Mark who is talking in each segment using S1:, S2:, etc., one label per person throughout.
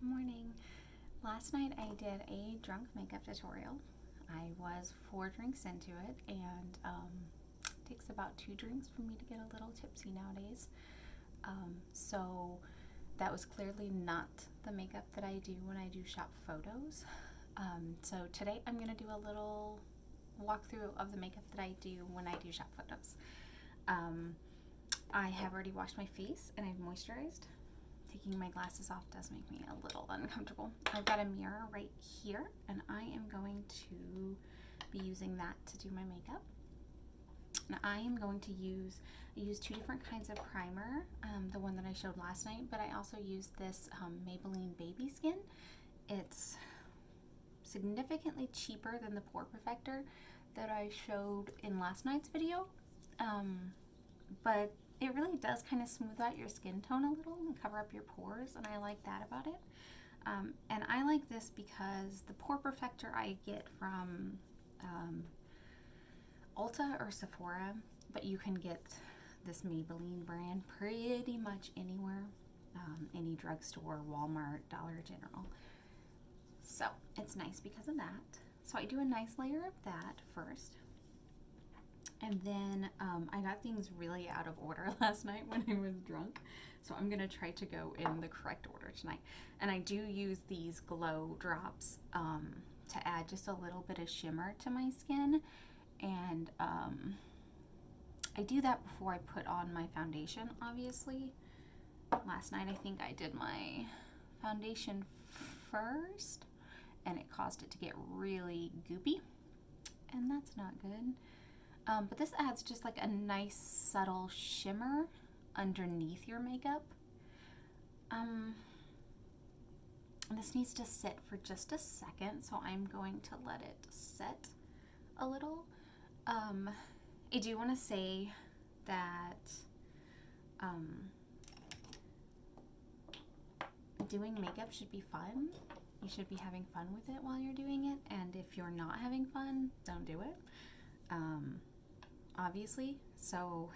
S1: Morning. Last night I did a drunk makeup tutorial. I was 4 drinks into it, and it takes about 2 drinks for me to get a little tipsy nowadays. So that was clearly not the makeup that I do when I do shop photos. So today I'm going to do a little walkthrough of the makeup that I do when I do shop photos. I have already washed my face and I've moisturized. Taking my glasses off does make me a little uncomfortable. I've got a mirror right here, and I am going to be using that to do my makeup. And I am going to use 2 different kinds of primer, the one that I showed last night, but I also use this Maybelline Baby Skin. It's significantly cheaper than the Pore Perfector that I showed in last night's video, but it really does kind of smooth out your skin tone a little and cover up your pores, and I like that about it. And I like this because the Pore Perfector I get from Ulta or Sephora, but you can get this Maybelline brand pretty much anywhere, any drugstore, Walmart, Dollar General. So it's nice because of that. So I do a nice layer of that first. And then I got things really out of order last night when I was drunk. So I'm going to try to go in the correct order tonight. And I do use these glow drops to add just a little bit of shimmer to my skin. And I do that before I put on my foundation, obviously. Last night I think I did my foundation first, and it caused it to get really goopy. And that's not good. But this adds just like a nice subtle shimmer underneath your makeup. This needs to sit for just a second, so I'm going to let it set a little. I do want to say that doing makeup should be fun. You should be having fun with it while you're doing it, and if you're not having fun, don't do it. Obviously. So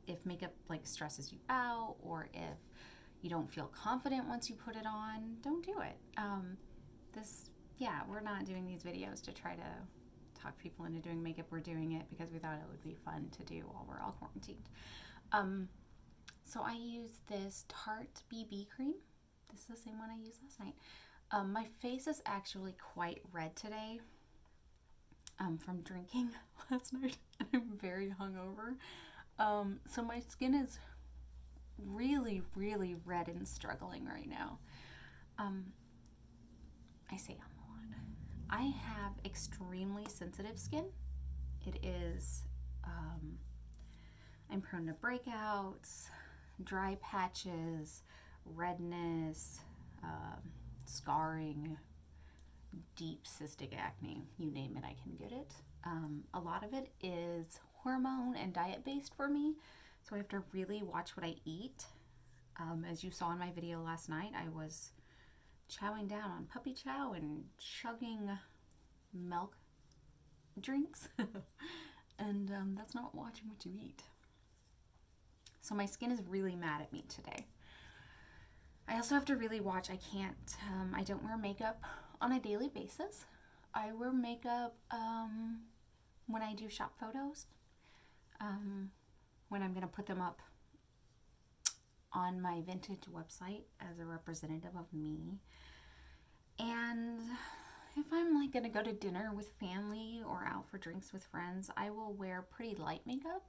S1: if makeup like stresses you out, or if you don't feel confident once you put it on, don't do it. We're not doing these videos to try to talk people into doing makeup. We're doing it because we thought it would be fun to do while we're all quarantined. So I use this Tarte BB cream. This is the same one I used last night. My face is actually quite red today. From drinking last night, and I'm very hungover. So my skin is really, really red and struggling right now. I say a lot. I have extremely sensitive skin. It is, I'm prone to breakouts, dry patches, redness, scarring, deep cystic acne, you name it, I can get it. A lot of it is hormone and diet based for me, so I have to really watch what I eat. As you saw in my video last night, I was chowing down on puppy chow and chugging milk drinks, and that's not watching what you eat. So my skin is really mad at me today. I also have to really watch. I don't wear makeup on a daily basis. I wear makeup when I do shop photos, when I'm going to put them up on my vintage website as a representative of me. And if I'm like going to go to dinner with family or out for drinks with friends, I will wear pretty light makeup.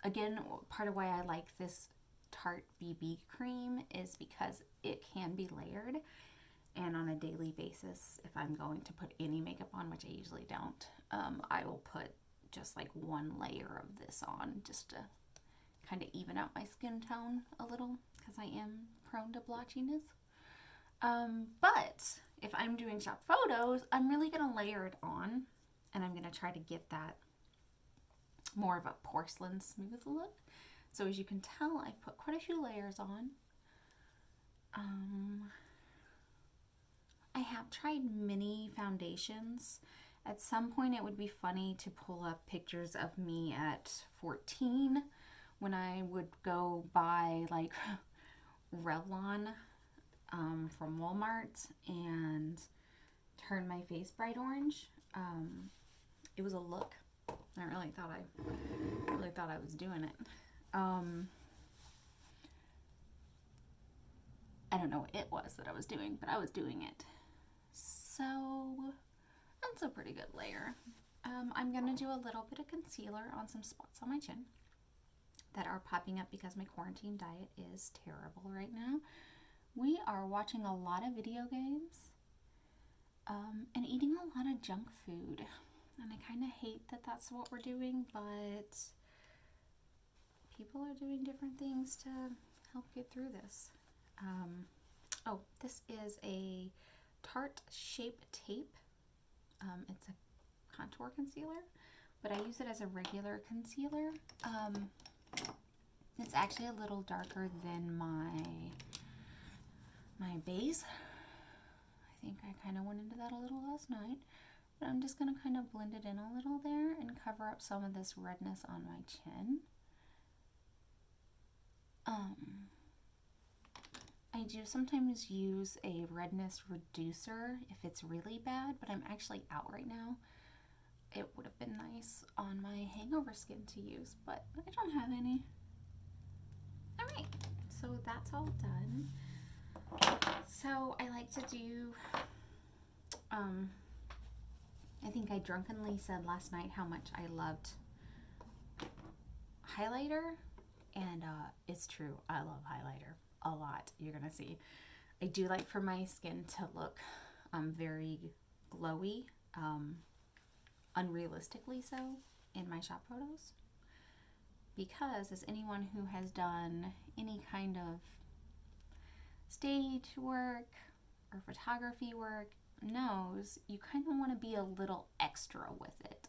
S1: Again, part of why I like this Tarte BB cream is because it can be layered, and on a daily basis, if I'm going to put any makeup on, which I usually don't, I will put just like one layer of this on just to kind of even out my skin tone a little, because I am prone to blotchiness. But if I'm doing shop photos, I'm really going to layer it on, and I'm going to try to get that more of a porcelain smooth look. So as you can tell, I've put quite a few layers on. I have tried many foundations. At some point it would be funny to pull up pictures of me at 14 when I would go buy like Revlon from Walmart and turned my face bright orange. It was a look. I really thought I was doing it. I don't know what it was that I was doing, but I was doing it. So that's a pretty good layer. I'm going to do a little bit of concealer on some spots on my chin that are popping up because my quarantine diet is terrible right now. We are watching a lot of video games and eating a lot of junk food. And I kind of hate that that's what we're doing, but people are doing different things to help get through this. Oh, this is a Tarte Shape Tape. It's a contour concealer, but I use it as a regular concealer. It's actually a little darker than my base. I think I kind of went into that a little last night, but I'm just going to kind of blend it in a little there and cover up some of this redness on my chin. I do sometimes use a redness reducer if it's really bad, but I'm actually out right now. It would have been nice on my hangover skin to use, but I don't have any. Alright, so that's all done. So I like to do, I think I drunkenly said last night how much I loved highlighter, and it's true, I love highlighter a lot. You're gonna see. I do like for my skin to look very glowy, unrealistically so in my shop photos, because as anyone who has done any kind of stage work or photography work knows, you kind of want to be a little extra with it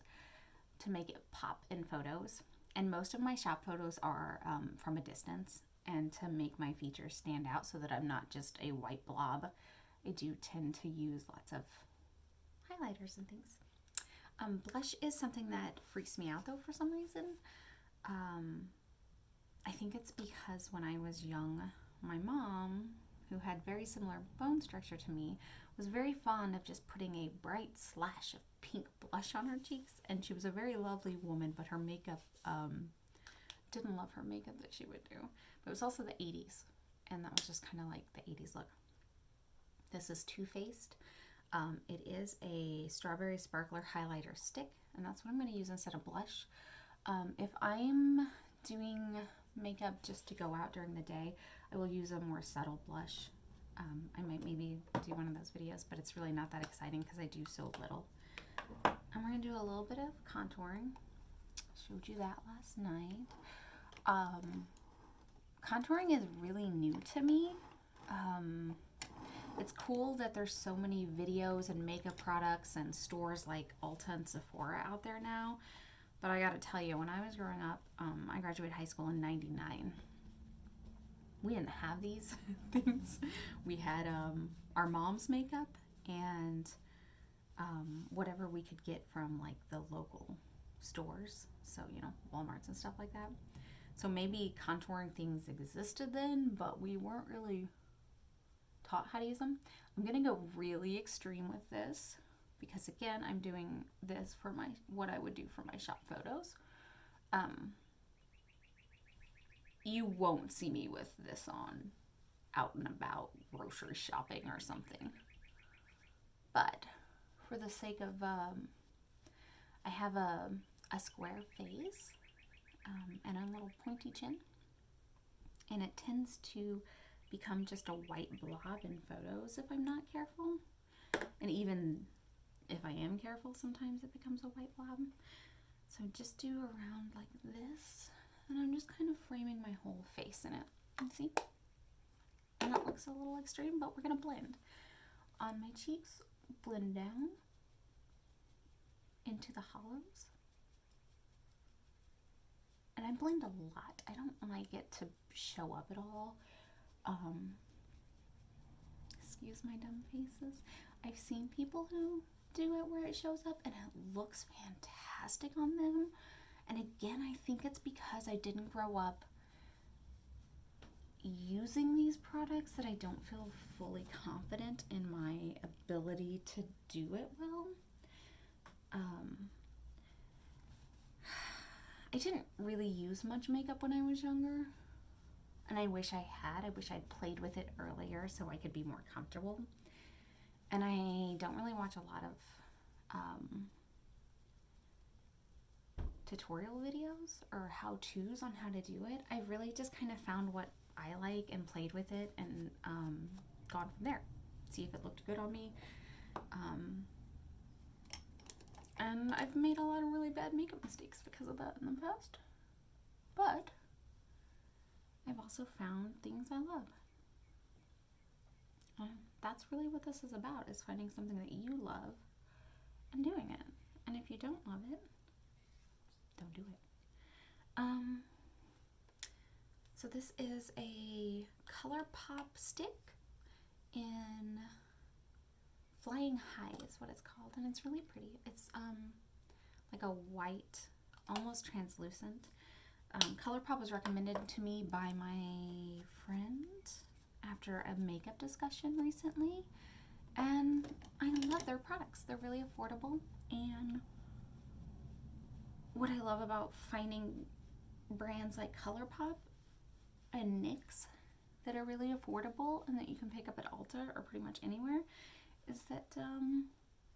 S1: to make it pop in photos. And most of my shop photos are from a distance, and to make my features stand out so that I'm not just a white blob, I do tend to use lots of highlighters and things. Blush is something that freaks me out though for some reason. I think it's because when I was young, my mom, who had very similar bone structure to me, was very fond of just putting a bright slash of pink blush on her cheeks, and she was a very lovely woman, but her makeup, didn't love her makeup that she would do. But it was also the 80s, and that was just kind of like the 80s look. This is Too Faced. It is a strawberry sparkler highlighter stick, and that's what I'm going to use instead of blush. If I'm doing makeup just to go out during the day, I will use a more subtle blush. I might maybe do one of those videos, but it's really not that exciting because I do so little. And we're going to do a little bit of contouring. Showed you that last night. Contouring is really new to me. It's cool that there's so many videos and makeup products and stores like Ulta and Sephora out there now. But I gotta tell you, when I was growing up, I graduated high school in '99. We didn't have these things. We had our mom's makeup and whatever we could get from like the local stores. So, you know, Walmarts and stuff like that. So maybe contouring things existed then, but we weren't really taught how to use them. I'm gonna go really extreme with this because again, I'm doing this for what I would do for my shop photos. You won't see me with this on out and about grocery shopping or something. But for the sake of, I have a square face and a little pointy chin, and it tends to become just a white blob in photos if I'm not careful. And even if I am careful, sometimes it becomes a white blob. So just do around like this, and I'm just kind of framing my whole face in it. See? And that looks a little extreme, but we're gonna blend. On my cheeks, blend down into the hollows. And I blend a lot. I don't like it to show up at all. Excuse my dumb faces. I've seen people who do it where it shows up and it looks fantastic on them. And again, I think it's because I didn't grow up using these products that I don't feel fully confident in my ability to do it well. I didn't really use much makeup when I was younger, and I wish I had. I wish I'd played with it earlier so I could be more comfortable. And I don't really watch a lot of tutorial videos or how-tos on how to do it. I really just kind of found what I like and played with it and gone from there. See if it looked good on me. And I've made a lot of really bad makeup mistakes because of that in the past. But I've also found things I love. That's really what this is about, is finding something that you love and doing it. And if you don't love it, don't do it. So this is a ColourPop stick in Flying High is what it's called, and it's really pretty. It's like a white, almost translucent. ColourPop was recommended to me by my friend after a makeup discussion recently, and I love their products. They're really affordable, and what I love about finding brands like ColourPop and NYX that are really affordable and that you can pick up at Ulta or pretty much anywhere is that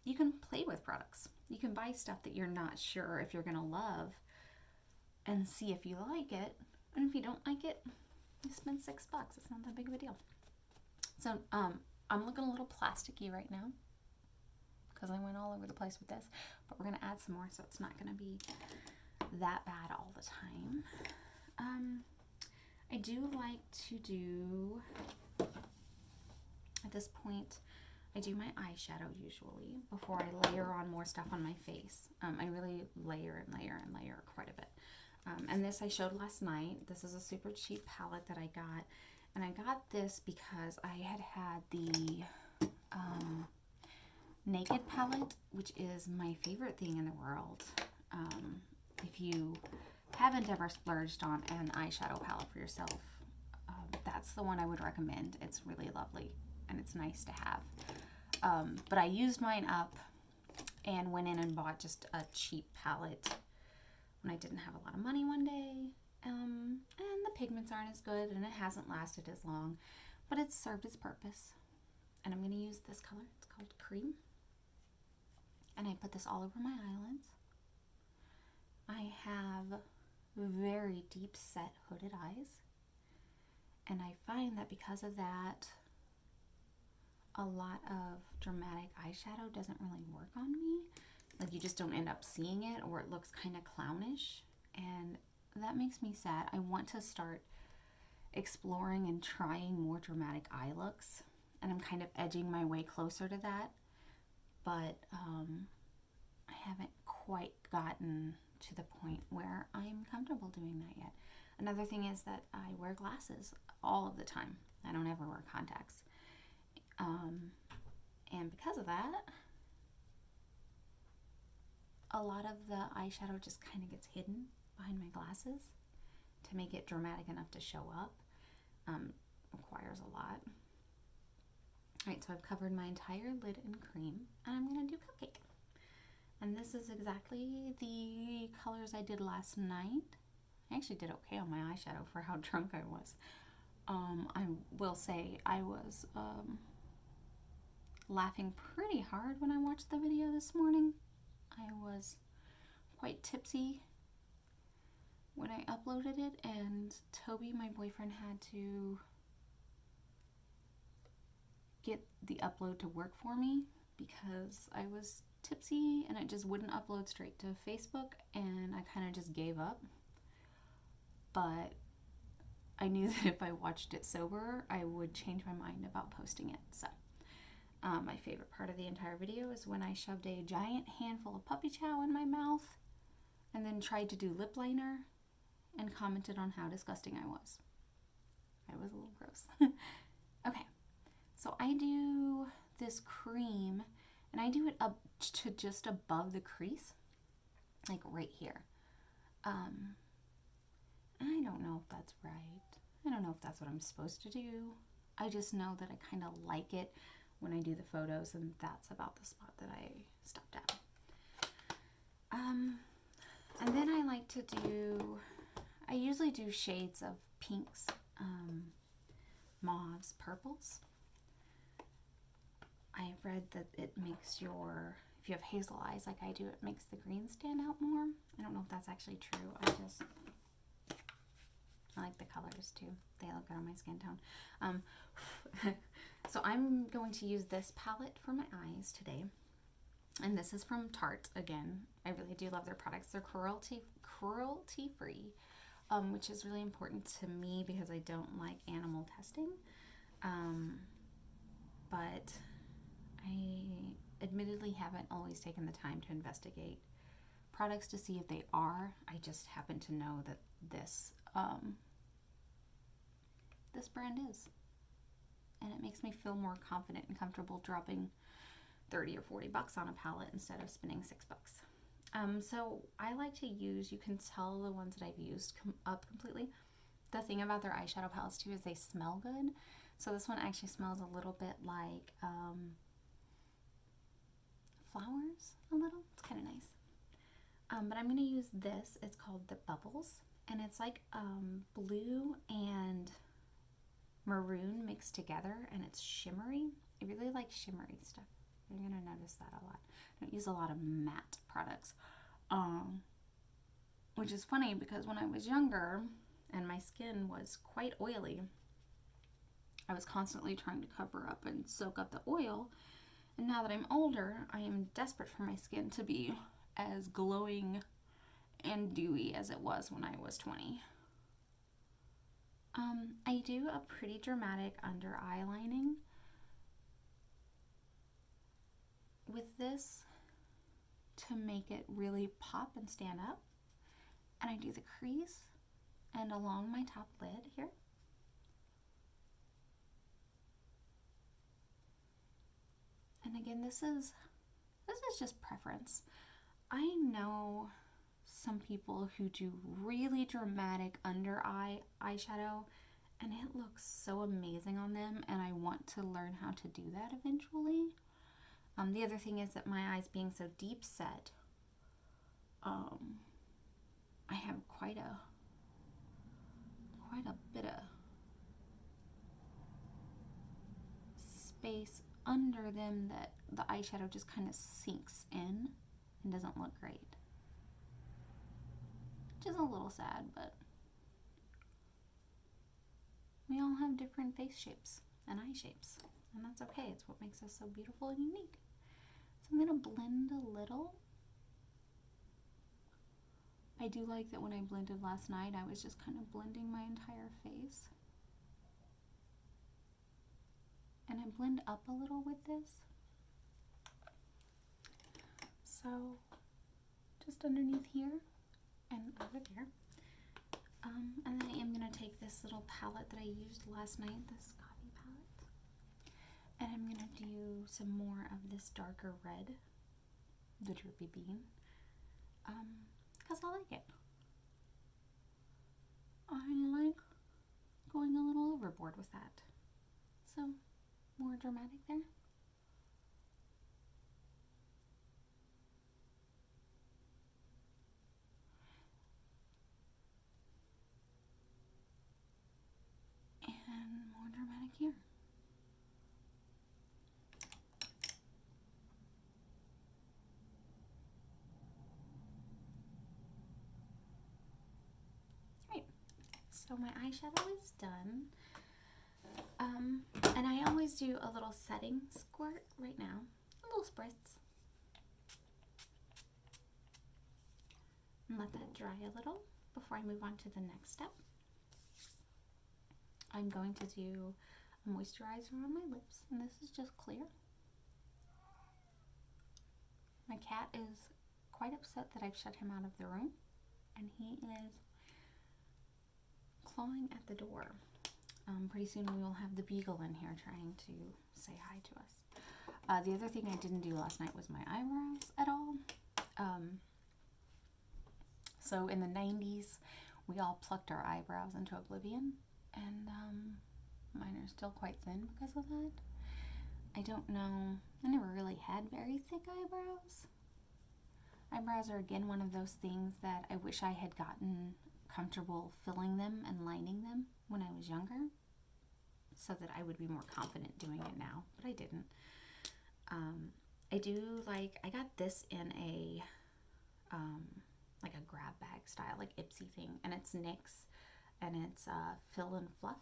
S1: you can play with products. You can buy stuff that you're not sure if you're going to love and see if you like it. And if you don't like it, you spend $6. It's not that big of a deal. So I'm looking a little plasticky right now because I went all over the place with this. But we're going to add some more so it's not going to be that bad all the time. I do like to do, at this point, I do my eyeshadow usually before I layer on more stuff on my face. I really layer and layer and layer quite a bit. And this I showed last night. This is a super cheap palette that I got. And I got this because I had the Naked palette, which is my favorite thing in the world. If you haven't ever splurged on an eyeshadow palette for yourself, that's the one I would recommend. It's really lovely and it's nice to have. But I used mine up and went in and bought just a cheap palette when I didn't have a lot of money one day. And the pigments aren't as good and it hasn't lasted as long, but it's served its purpose. And I'm going to use this color. It's called Cream. And I put this all over my eyelids. I have very deep set hooded eyes. And I find that because of that, a lot of dramatic eyeshadow doesn't really work on me. Like, you just don't end up seeing it, or it looks kind of clownish. And that makes me sad. I want to start exploring and trying more dramatic eye looks. And I'm kind of edging my way closer to that. But I haven't quite gotten to the point where I'm comfortable doing that yet. Another thing is that I wear glasses all of the time. I don't ever wear contacts. And because of that, a lot of the eyeshadow just kind of gets hidden behind my glasses to make it dramatic enough to show up. Requires a lot. Alright, so I've covered my entire lid in cream, and I'm going to do Cupcake. And this is exactly the colors I did last night. I actually did okay on my eyeshadow for how drunk I was. I will say I was laughing pretty hard when I watched the video this morning. I was quite tipsy when I uploaded it, and Toby, my boyfriend, had to get the upload to work for me because I was tipsy and it just wouldn't upload straight to Facebook, and I kind of just gave up. But I knew that if I watched it sober, I would change my mind about posting it. So my favorite part of the entire video is when I shoved a giant handful of puppy chow in my mouth and then tried to do lip liner and commented on how disgusting I was. I was a little gross. Okay, so I do this cream, and I do it up to just above the crease, like right here. I don't know if that's right. I don't know if that's what I'm supposed to do. I just know that I kind of like it when I do the photos, and that's about the spot that I stopped at. And then I like to do, I usually do shades of pinks, mauves, purples. I've read that it makes your, if you have hazel eyes like I do, it makes the green stand out more. I don't know if that's actually true. I like the colors too. They look good on my skin tone. So I'm going to use this palette for my eyes today. And this is from Tarte again. I really do love their products. They're cruelty free, which is really important to me because I don't like animal testing. But I admittedly haven't always taken the time to investigate products to see if they are. I just happen to know that this this brand is. And it makes me feel more confident and comfortable dropping 30 or 40 bucks on a palette instead of spending $6. So I like to use, you can tell the ones that I've used up completely. The thing about their eyeshadow palettes too is they smell good. So this one actually smells a little bit like flowers, a little. It's kind of nice. But I'm going to use this. It's called the Bubbles, and it's like blue and maroon mixed together, and it's shimmery. I really like shimmery stuff. You're going to notice that a lot. I don't use a lot of matte products, which is funny because when I was younger and my skin was quite oily, I was constantly trying to cover up and soak up the oil. And now that I'm older, I am desperate for my skin to be as glowing and dewy as it was when I was 20. I do a pretty dramatic under eye lining with this to make it really pop and stand up. And I do the crease and along my top lid here. And again, this is just preference. I know some people who do really dramatic under eye eyeshadow, and it looks so amazing on them, and I want to learn how to do that eventually. The other thing is that my eyes being so deep set, I have quite a bit of space under them that the eyeshadow just kind of sinks in and doesn't look great. Which is a little sad, but we all have different face shapes and eye shapes, and that's okay. It's what makes us so beautiful and unique. So I'm going to blend a little. I do like that when I blended last night, I was just kind of blending my entire face. And I blend up a little with this. So just underneath here and over there. And then I am going to take this little palette that I used last night, this coffee palette, and I'm going to do some more of this darker red, the Drippy Bean, because I like it. I like going a little overboard with that. So, more dramatic there. And more dramatic here. Right. So my eyeshadow is done. And I always do a little setting squirt right now. A little spritz. And let that dry a little before I move on to the next step. I'm going to do a moisturizer on my lips, and this is just clear. My cat is quite upset that I've shut him out of the room, and he is clawing at the door. Pretty soon we will have the beagle in here trying to say hi to us. The other thing I didn't do last night was my eyebrows at all. So in the 90s, we all plucked our eyebrows into oblivion, and mine are still quite thin because of that. I don't know. I never really had very thick eyebrows. Eyebrows are again one of those things that I wish I had gotten comfortable filling them and lining them when I was younger, so that I would be more confident doing it now, but I didn't. I do like, I got this in a like a grab bag style, like Ipsy thing, and it's NYX, and it's Fill and Fluff,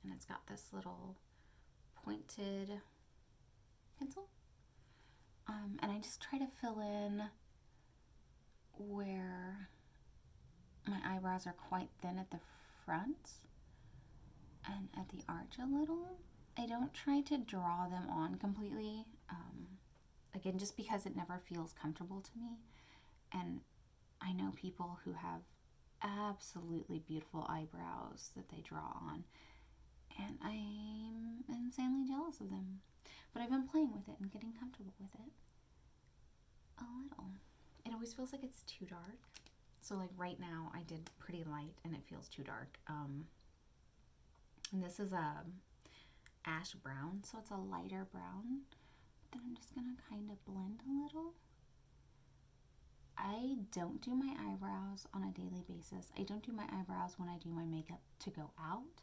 S1: and it's got this little pointed pencil, and I just try to fill in where my eyebrows are quite thin at the front and at the arch a little. I don't try to draw them on completely, again, just because it never feels comfortable to me. And I know people who have absolutely beautiful eyebrows that they draw on, and I'm insanely jealous of them. But I've been playing with it and getting comfortable with it a little. It always feels like it's too dark. So like right now I did pretty light and it feels too dark. And this is a ash brown, so it's a lighter brown. But then I'm just gonna kind of blend a little. I don't do my eyebrows on a daily basis. I don't do my eyebrows when I do my makeup to go out.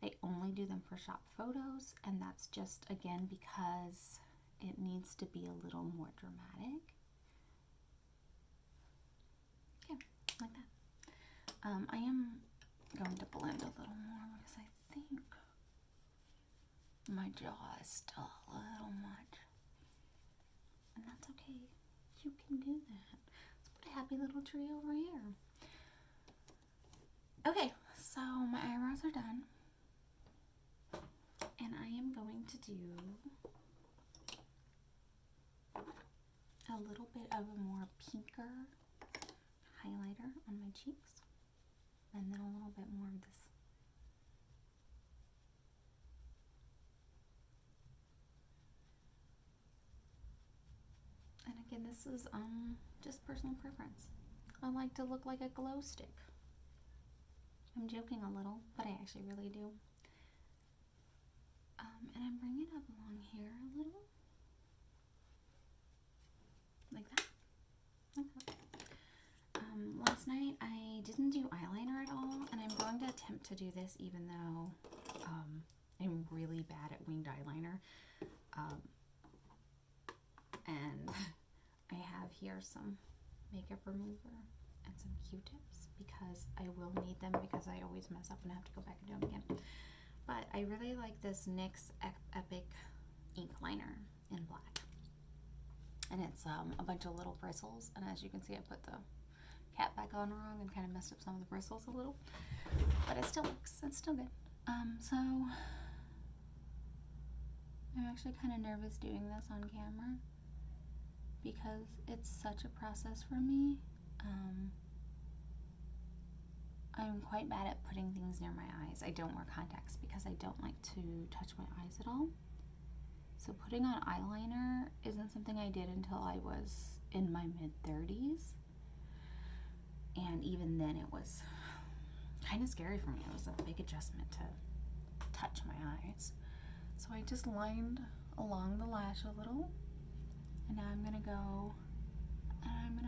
S1: I only do them for shop photos, and that's just, again, because it needs to be a little more dramatic. Okay, like that. I am going to blend a little more because I think my jaw is still a little much. And that's okay. You can do that. Let's put a happy little tree over here. Okay, so my eyebrows are done. And I am going to do a little bit of a more pinker highlighter on my cheeks. And then a little bit more of this. And again, this is just personal preference. I like to look like a glow stick. I'm joking a little, but I actually really do. And I'm bringing it up along here a little. Like that. Like that. Last night I didn't do eyeliner at all, and I'm going to attempt to do this even though I'm really bad at winged eyeliner. And I have here some makeup remover and some Q-tips because I will need them because I always mess up and have to go back and do them again. But I really like this NYX Epic ink liner in black. And it's a bunch of little bristles, and as you can see I put the cap back on wrong and kind of messed up some of the bristles a little. But it still works. It's still good. So I'm actually kind of nervous doing this on camera because it's such a process for me. I'm quite bad at putting things near my eyes. I don't wear contacts because I don't like to touch my eyes at all. So putting on eyeliner isn't something I did until I was in my mid-30s. And even then it was kind of scary for me. It was a big adjustment to touch my eyes. So I just lined along the lash a little. And now I'm going to go and I'm going to